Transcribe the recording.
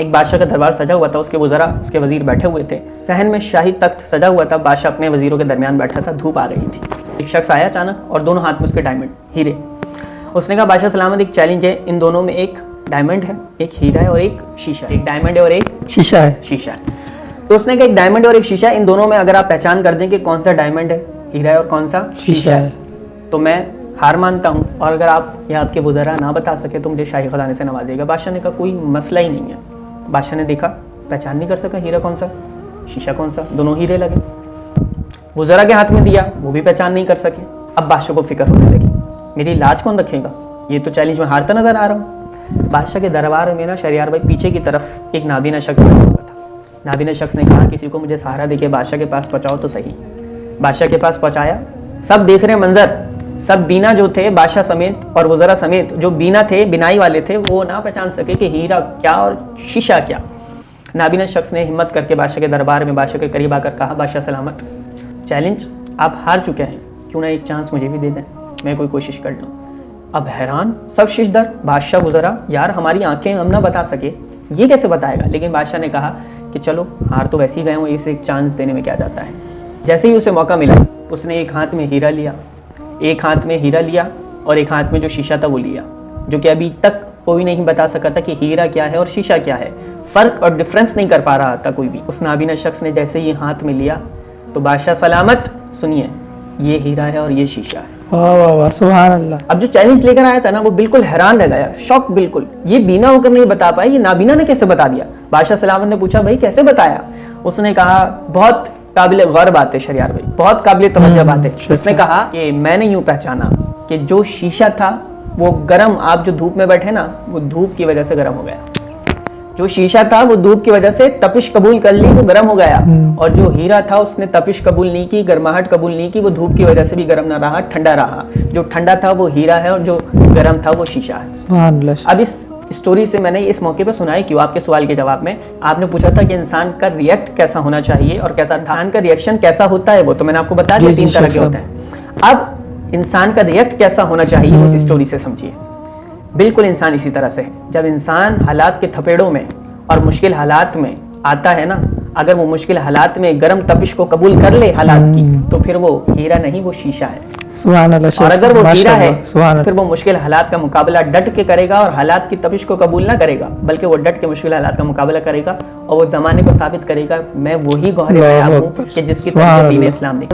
एक बादशाह का दरबार सजा हुआ था, उसके वज़रा उसके वजीर बैठे हुए थे। सहन में शाही तख्त सजा हुआ था, बादशाह अपने वजीरों के दरमियान बैठा था, धूप आ रही थी। एक शख्स आया अचानक और दोनों हाथ में उसके डायमंड हीरे। उसने कहा बादशाह सलामत, एक चैलेंज है, इन दोनों में एक डायमंड है, एक हीरा है और एक शीशा है। एक डायमंड है और एक शीशा है। तो उसने कहा एक डायमंड और एक शीशा, इन दोनों में अगर आप पहचान कर दें कि कौन सा डायमंड है, हीरा है और कौन सा शीशा है, तो मैं हार मानता हूँ, और अगर आप या आपके वज़रा ना बता सके तो मुझे शाही खजाने से नवाजिएगा। बादशाह ने कहा कोई मसला ही नहीं है। बादशाह ने देखा, पहचान नहीं कर सका हीरा कौन सा, शीशा कौन सा, दोनों हीरे लगे। वज़रा के हाथ में दिया, वो भी पहचान नहीं कर सके। अब बादशाह को फिक्र होने लगी, मेरी लाज कौन रखेगा, ये तो चैलेंज में हारता नजर आ रहा हूँ। बादशाह के दरबार में ना शहरयार भाई पीछे की तरफ एक नाबीना शख्स बैठा हुआ था। नाबीना शख्स ने कहा किसी को मुझे सहारा देके बादशाह के पास पहुँचाओ तो सही। बादशाह के पास पहुँचाया, सब देख रहे मंजर, सब बीना जो थे बादशाह समेत और वज़रा समेत जो बीना थे, बिनाई वाले थे, वो ना पहचान सके कि हीरा क्या और शीशा क्या। नाबीना शख्स ने हिम्मत करके बादशाह के दरबार में बादशाह के करीब आकर कहा बादशाह सलामत, चैलेंज आप हार चुके हैं, क्यों ना एक चांस मुझे भी दे दें, मैं कोई कोशिश कर लूँ। अब हैरान सब शिशदर बादशाह वज़रा, यार हमारी आंखें हम ना बता सके, ये कैसे बताएगा। लेकिन बादशाह ने कहा कि चलो हार तो वैसे ही गए हो, इसे एक चांस देने में क्या जाता है। जैसे ही उसे मौका मिला, उसने एक हाथ में हीरा लिया, और एक हाथ में जो शीशा था वो लिया, जो कि अभी तक कोई नहीं बता सका था कि हीरा क्या है और शीशा क्या है, फर्क और डिफरेंस नहीं कर पा रहा था कोई भी। उस नाबीना शख्स ने जैसे ही हाथ में लिया तो बादशाह सलामत, सुनिए ये हीरा है और ये शीशा है। वाह वाह वाह, सुभान अल्लाह। अब जो चैलेंज लेकर आया था ना, वो बिल्कुल हैरान रह गया, शॉक बिल्कुल, ये बीना होकर नहीं बता पाया, ये नाबीना ने कैसे बता दिया। बादशाह सलामत ने पूछा भाई कैसे बताया। उसने कहा बहुत काबिल गौर बात है शहरयार भाई, बहुत काबिल तवज्जो बात है। उसने कहा कि मैंने यूं पहचाना कि जो शीशा था वो गरम, आप जो धूप में बैठे ना, वो धूप की वजह से गरम हो गया। जो शीशा था वो धूप की वजह से तपिश कबूल कर ली, वो गर्म हो गया। और जो हीरा था उसने तपिश कबूल नहीं की, गर्माहट कबूल नहीं की, वो धूप की वजह से भी गर्म ना रहा, ठंडा रहा। जो ठंडा था वो हीरा है और जो गर्म था वो शीशा है। अब इस स्टोरी से मैंने इस मौके पर सुनाई क्यों, आपके सवाल के जवाब में आपने पूछा था कि इंसान का रिएक्ट कैसा होना चाहिए और कैसा इंसान का रिएक्शन कैसा होता है, वो तो मैंने आपको बता दिया 3 तरह के होते हैं। अब इंसान का रिएक्ट कैसा होना चाहिए उस स्टोरी से समझिए। बिल्कुल इंसान इसी तरह से है, जब इंसान हालात के थपेड़ों में और मुश्किल हालात में आता है ना, अगर वो मुश्किल हालात में गर्म तपिश को कबूल कर ले हालात की, तो फिर वो हीरा नहीं वो शीशा है। सुभान अल्लाह। और अगर वो हीरा है फिर वो मुश्किल हालात का मुकाबला डट के करेगा और हालात की तपिश को कबूल ना करेगा, बल्कि वो डट के मुश्किल हालात का मुकाबला करेगा और वो जमाने को साबित करेगा मैं वही गौहर हूँ कि जिसकी तरफ दीन इस्लाम नहीं।